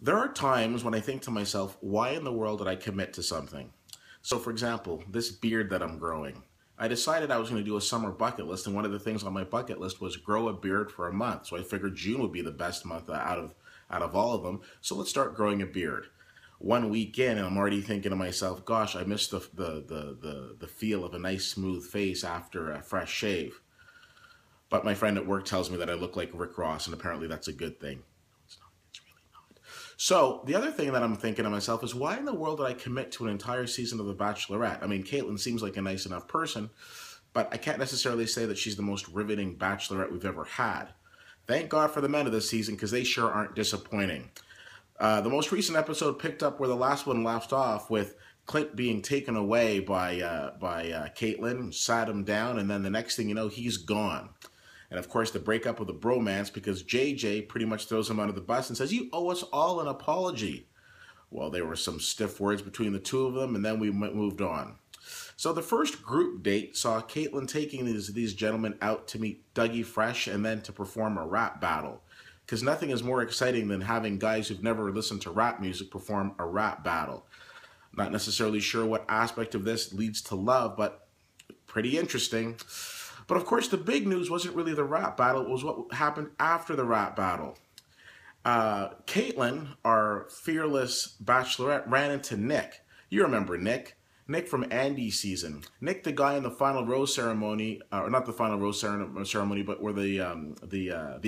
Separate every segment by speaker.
Speaker 1: There are times when I think to myself, why in the world did I commit to something? So for example, this beard that I'm growing. I decided I was going to do a summer bucket list, and one of the things on my bucket list was grow a beard for a month. So I figured June would be the best month out of all of them. So let's start growing a beard. One week in, and I'm already thinking to myself, gosh, I miss the feel of a nice smooth face after a fresh shave. But my friend at work tells me that I look like Rick Ross, and apparently that's a good thing. It's not. It's really not. So the other thing that I'm thinking to myself is, why in the world did I commit to an entire season of The Bachelorette? I mean, Caitlyn seems like a nice enough person, but I can't necessarily say that she's the most riveting Bachelorette we've ever had. Thank God for the men of this season, because they sure aren't disappointing. The most recent episode picked up where the last one left off, with Clint being taken away by Caitlyn, sat him down, and then the next thing you know, he's gone. And of course, the breakup of the bromance, because JJ pretty much throws him under the bus and says, "You owe us all an apology." Well, there were some stiff words between the two of them, and then we moved on. So the first group date saw Caitlyn taking these gentlemen out to meet Dougie Fresh and then to perform a rap battle. Because nothing is more exciting than having guys who've never listened to rap music perform a rap battle. Not necessarily sure what aspect of this leads to love, but pretty interesting. But of course, the big news wasn't really the rap battle, it was what happened after the rap battle. Caitlyn, our fearless Bachelorette, ran into Nick. You remember Nick. Nick from Andy's season. Nick, the guy in the final rose ceremony, or not the final rose ceremony, but where the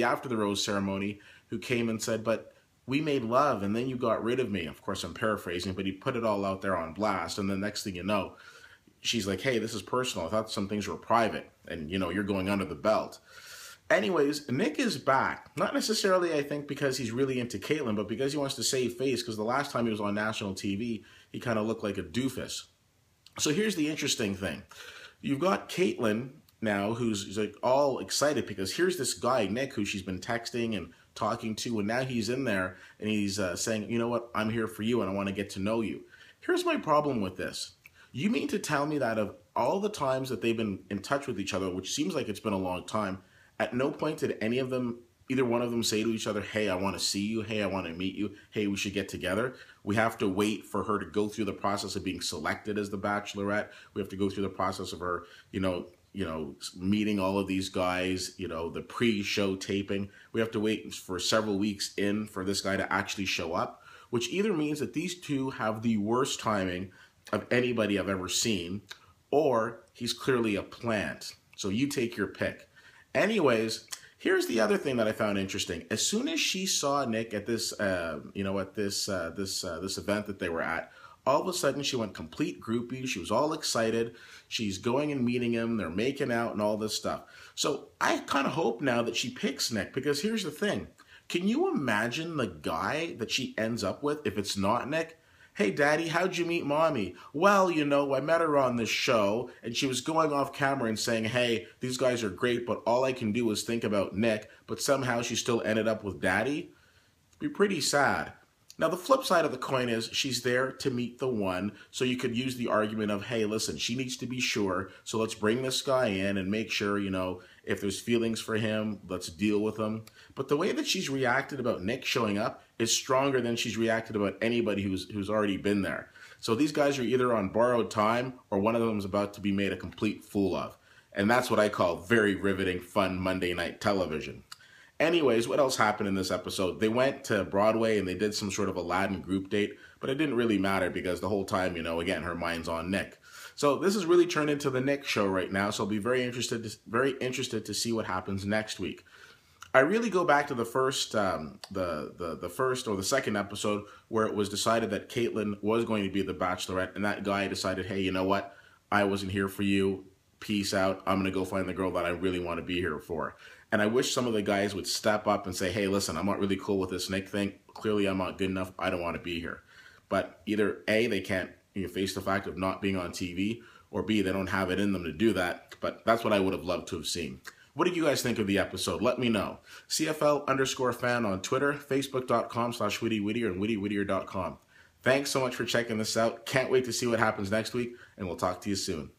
Speaker 1: after the rose ceremony, who came and said, "But we made love and then you got rid of me." Of course, I'm paraphrasing, but he put it all out there on blast. And the next thing you know, she's like, "Hey, this is personal. I thought some things were private, and you know, you're going under the belt." Anyways, Nick is back. Not necessarily, I think, because he's really into Caitlyn, but because he wants to save face, because the last time he was on national TV, he kind of looked like a doofus. So here's the interesting thing. You've got Caitlyn now, who's like all excited because here's this guy, Nick, who she's been texting and talking to, and now he's in there and he's saying, "You know what, I'm here for you and I want to get to know you." Here's my problem with this. You mean to tell me that of all the times that they've been in touch with each other, which seems like it's been a long time, at no point did any of them, either one of them, say to each other, "Hey, I want to see you. Hey, I want to meet you. Hey, we should get together"? We have to wait for her to go through the process of being selected as the Bachelorette. We have to go through the process of her, meeting all of these guys, the pre-show taping. We have to wait for several weeks in for this guy to actually show up, which either means that these two have the worst timing of anybody I've ever seen, or he's clearly a plant. So you take your pick. Anyways, here's the other thing that I found interesting. As soon as she saw Nick at this, this event that they were at, all of a sudden she went complete groupie. She was all excited. She's going and meeting him. They're making out and all this stuff. So I kind of hope now that she picks Nick, because here's the thing. Can you imagine the guy that she ends up with if it's not Nick? "Hey, Daddy, how'd you meet Mommy?" "Well, I met her on this show, and she was going off camera and saying, 'Hey, these guys are great, but all I can do is think about Nick,' but somehow she still ended up with Daddy." It'd be pretty sad. Now, the flip side of the coin is she's there to meet the one, so you could use the argument of, hey, listen, she needs to be sure, so let's bring this guy in and make sure, if there's feelings for him, let's deal with them. But the way that she's reacted about Nick showing up is stronger than she's reacted about anybody who's already been there. So these guys are either on borrowed time, or one of them is about to be made a complete fool of. And that's what I call very riveting, fun Monday night television. Anyways, what else happened in this episode? They went to Broadway and they did some sort of Aladdin group date, but it didn't really matter because the whole time, again, her mind's on Nick. So this has really turned into the Nick show right now, so I'll be very interested to see what happens next week. I really go back to the first, the first or the second episode where it was decided that Caitlyn was going to be the Bachelorette, and that guy decided, hey, you know what? I wasn't here for you. Peace out. I'm going to go find the girl that I really want to be here for. And I wish some of the guys would step up and say, hey, listen, I'm not really cool with this Nick thing. Clearly, I'm not good enough. I don't want to be here. But either A, they can't face the fact of not being on TV, or B, they don't have it in them to do that. But that's what I would have loved to have seen. What did you guys think of the episode? Let me know. CFL_fan on Twitter, Facebook.com/WittyWhittier, and WittyWhittier.com. Thanks so much for checking this out. Can't wait to see what happens next week, and we'll talk to you soon.